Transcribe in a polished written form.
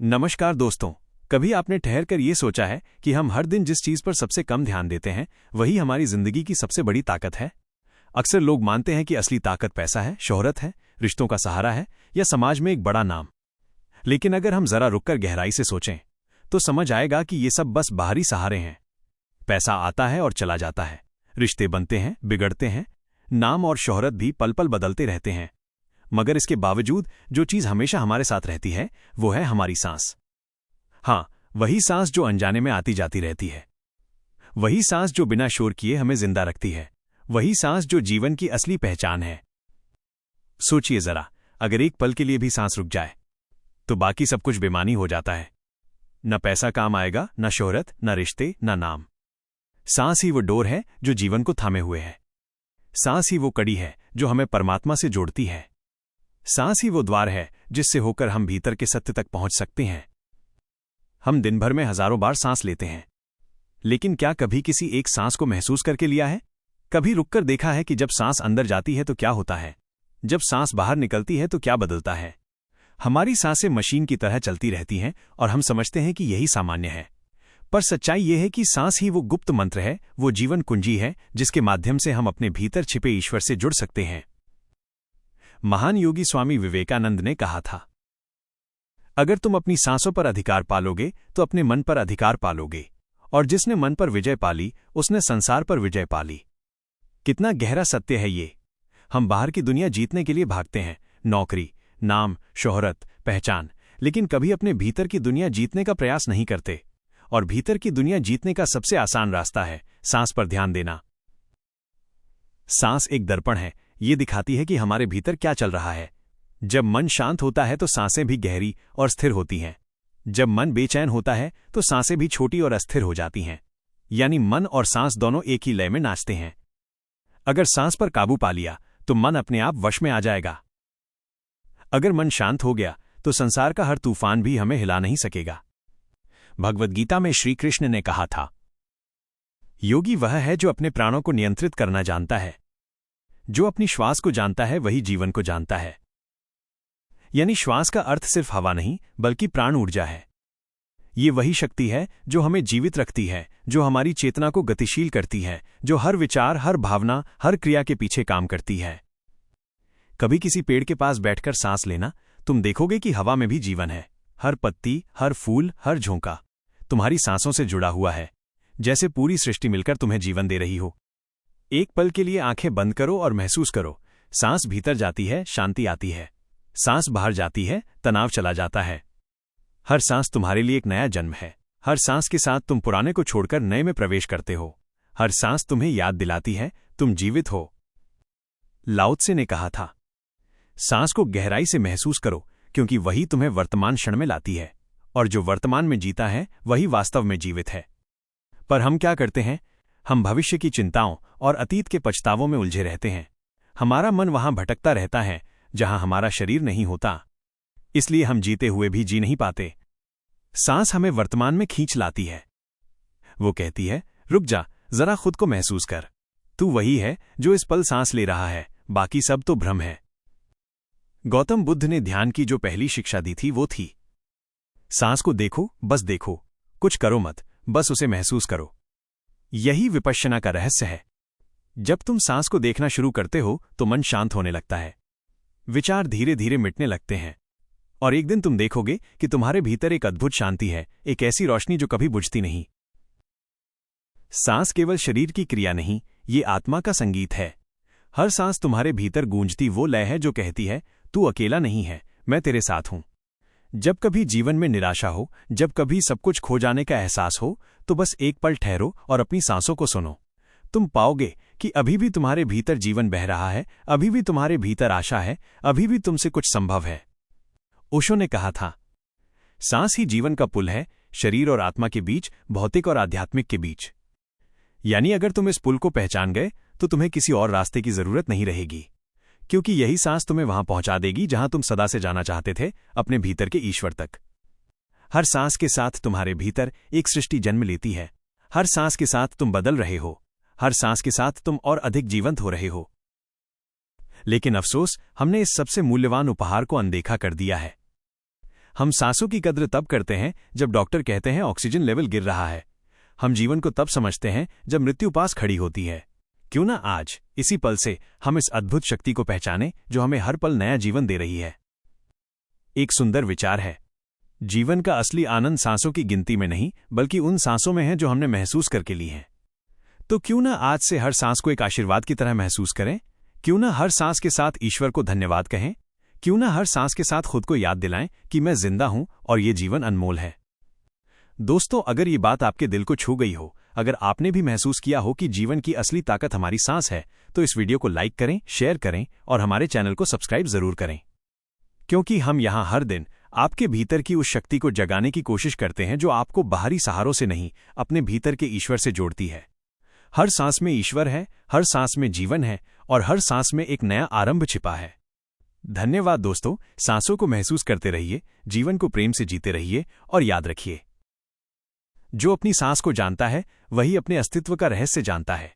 नमस्कार दोस्तों। कभी आपने ठहरकर ये सोचा है कि हम हर दिन जिस चीज पर सबसे कम ध्यान देते हैं वही हमारी जिंदगी की सबसे बड़ी ताकत है। अक्सर लोग मानते हैं कि असली ताकत पैसा है, शोहरत है, रिश्तों का सहारा है या समाज में एक बड़ा नाम। लेकिन अगर हम जरा रुककर गहराई से सोचें तो समझ आएगा कि ये सब बस बाहरी सहारे हैं। पैसा आता है और चला जाता है, रिश्ते बनते हैं, बिगड़ते हैं, नाम और शोहरत भी पल पल बदलते रहते हैं, मगर इसके बावजूद जो चीज हमेशा हमारे साथ रहती है वो है हमारी सांस। हाँ, वही सांस जो अनजाने में आती जाती रहती है, वही सांस जो बिना शोर किए हमें जिंदा रखती है, वही सांस जो जीवन की असली पहचान है। सोचिए जरा, अगर एक पल के लिए भी सांस रुक जाए तो बाकी सब कुछ बेमानी हो जाता है। न पैसा काम आएगा, न शोहरत, न रिश्ते, न नाम। सांस ही वो डोर है जो जीवन को थामे हुए है। सांस ही वो कड़ी है जो हमें परमात्मा से जोड़ती है। सांस ही वो द्वार है जिससे होकर हम भीतर के सत्य तक पहुंच सकते हैं। हम दिन भर में हजारों बार सांस लेते हैं, लेकिन क्या कभी किसी एक सांस को महसूस करके लिया है? कभी रुककर देखा है कि जब सांस अंदर जाती है तो क्या होता है, जब सांस बाहर निकलती है तो क्या बदलता है? हमारी सांसें मशीन की तरह चलती रहती हैं और हम समझते हैं कि यही सामान्य है, पर सच्चाई यह है कि सांस ही वो गुप्त मंत्र है, वो जीवन कुंजी है जिसके माध्यम से हम अपने भीतर छिपे ईश्वर से जुड़ सकते हैं। महान योगी स्वामी विवेकानंद ने कहा था, अगर तुम अपनी सांसों पर अधिकार पालोगे तो अपने मन पर अधिकार पालोगे, और जिसने मन पर विजय पाली उसने संसार पर विजय पाली। कितना गहरा सत्य है ये। हम बाहर की दुनिया जीतने के लिए भागते हैं, नौकरी, नाम, शोहरत, पहचान, लेकिन कभी अपने भीतर की दुनिया जीतने का प्रयास नहीं करते। और भीतर की दुनिया जीतने का सबसे आसान रास्ता है सांस पर ध्यान देना। सांस एक दर्पण है, ये दिखाती है कि हमारे भीतर क्या चल रहा है। जब मन शांत होता है तो सांसें भी गहरी और स्थिर होती हैं। जब मन बेचैन होता है तो सांसें भी छोटी और अस्थिर हो जाती हैं। यानी मन और सांस दोनों एक ही लय में नाचते हैं। अगर सांस पर काबू पा लिया तो मन अपने आप वश में आ जाएगा। अगर मन शांत हो गया तो संसार का हर तूफान भी हमें हिला नहीं सकेगा। भगवद गीता में श्री कृष्ण ने कहा था, योगी वह है जो अपने प्राणों को नियंत्रित करना जानता है। जो अपनी श्वास को जानता है वही जीवन को जानता है। यानी श्वास का अर्थ सिर्फ हवा नहीं बल्कि प्राण ऊर्जा है। ये वही शक्ति है जो हमें जीवित रखती है, जो हमारी चेतना को गतिशील करती है, जो हर विचार, हर भावना, हर क्रिया के पीछे काम करती है। कभी किसी पेड़ के पास बैठकर सांस लेना, तुम देखोगे कि हवा में भी जीवन है। हर पत्ती, हर फूल, हर झोंका तुम्हारी सांसों से जुड़ा हुआ है, जैसे पूरी सृष्टि मिलकर तुम्हें जीवन दे रही हो। एक पल के लिए आंखें बंद करो और महसूस करो, सांस भीतर जाती है, शांति आती है। सांस बाहर जाती है, तनाव चला जाता है। हर सांस तुम्हारे लिए एक नया जन्म है। हर सांस के साथ तुम पुराने को छोड़कर नए में प्रवेश करते हो। हर सांस तुम्हें याद दिलाती है तुम जीवित हो। लाओ त्से ने कहा था, सांस को गहराई से महसूस करो क्योंकि वही तुम्हें वर्तमान क्षण में लाती है, और जो वर्तमान में जीता है वही वास्तव में जीवित है। पर हम क्या करते हैं? हम भविष्य की चिंताओं और अतीत के पछतावों में उलझे रहते हैं। हमारा मन वहां भटकता रहता है जहां हमारा शरीर नहीं होता। इसलिए हम जीते हुए भी जी नहीं पाते। सांस हमें वर्तमान में खींच लाती है। वो कहती है, रुक जा, जरा खुद को महसूस कर। तू वही है जो इस पल सांस ले रहा है, बाकी सब तो भ्रम है। गौतम बुद्ध ने ध्यान की जो पहली शिक्षा दी थी वो थी, सांस को देखो, बस देखो, कुछ करो मत, बस उसे महसूस करो। यही विपश्यना का रहस्य है। जब तुम सांस को देखना शुरू करते हो तो मन शांत होने लगता है, विचार धीरे धीरे मिटने लगते हैं, और एक दिन तुम देखोगे कि तुम्हारे भीतर एक अद्भुत शांति है, एक ऐसी रोशनी जो कभी बुझती नहीं। सांस केवल शरीर की क्रिया नहीं, ये आत्मा का संगीत है। हर सांस तुम्हारे भीतर गूंजती वो लय है जो कहती है, तू अकेला नहीं है, मैं तेरे साथ हूं। जब कभी जीवन में निराशा हो, जब कभी सब कुछ खो जाने का एहसास हो, तो बस एक पल ठहरो और अपनी सांसों को सुनो। तुम पाओगे कि अभी भी तुम्हारे भीतर जीवन बह रहा है, अभी भी तुम्हारे भीतर आशा है, अभी भी तुमसे कुछ संभव है। ओशो ने कहा था, सांस ही जीवन का पुल है, शरीर और आत्मा के बीच, भौतिक और आध्यात्मिक के बीच। यानी अगर तुम इस पुल को पहचान गए तो तुम्हें किसी और रास्ते की जरूरत नहीं रहेगी, क्योंकि यही सांस तुम्हें वहां पहुंचा देगी जहां तुम सदा से जाना चाहते थे, अपने भीतर के ईश्वर तक। हर सांस के साथ तुम्हारे भीतर एक सृष्टि जन्म लेती है। हर सांस के साथ तुम बदल रहे हो, हर सांस के साथ तुम और अधिक जीवंत हो रहे हो। लेकिन अफसोस, हमने इस सबसे मूल्यवान उपहार को अनदेखा कर दिया है। हम सांसों की कद्र तब करते हैं जब डॉक्टर कहते हैं ऑक्सीजन लेवल गिर रहा है। हम जीवन को तब समझते हैं जब मृत्यु पास खड़ी होती है। क्यों ना आज इसी पल से हम इस अद्भुत शक्ति को पहचानें जो हमें हर पल नया जीवन दे रही है। एक सुंदर विचार है, जीवन का असली आनंद सांसों की गिनती में नहीं बल्कि उन सांसों में है जो हमने महसूस करके ली हैं। तो क्यों ना आज से हर सांस को एक आशीर्वाद की तरह महसूस करें। क्यों ना हर सांस के साथ ईश्वर को धन्यवाद कहें। क्यों ना हर सांस के साथ खुद को याद दिलाएं कि मैं जिंदा हूं और ये जीवन अनमोल है। दोस्तों, अगर ये बात आपके दिल को छू गई हो, अगर आपने भी महसूस किया हो कि जीवन की असली ताकत हमारी सांस है, तो इस वीडियो को लाइक करें, शेयर करें और हमारे चैनल को सब्सक्राइब जरूर करें, क्योंकि हम यहां हर दिन आपके भीतर की उस शक्ति को जगाने की कोशिश करते हैं जो आपको बाहरी सहारों से नहीं, अपने भीतर के ईश्वर से जोड़ती है। हर सांस में ईश्वर है, हर सांस में जीवन है और हर सांस में एक नया आरंभ छिपा है। धन्यवाद दोस्तों, सांसों को महसूस करते रहिए, जीवन को प्रेम से जीते रहिए और याद रखिए, जो अपनी सांस को जानता है वही अपने अस्तित्व का रहस्य जानता है।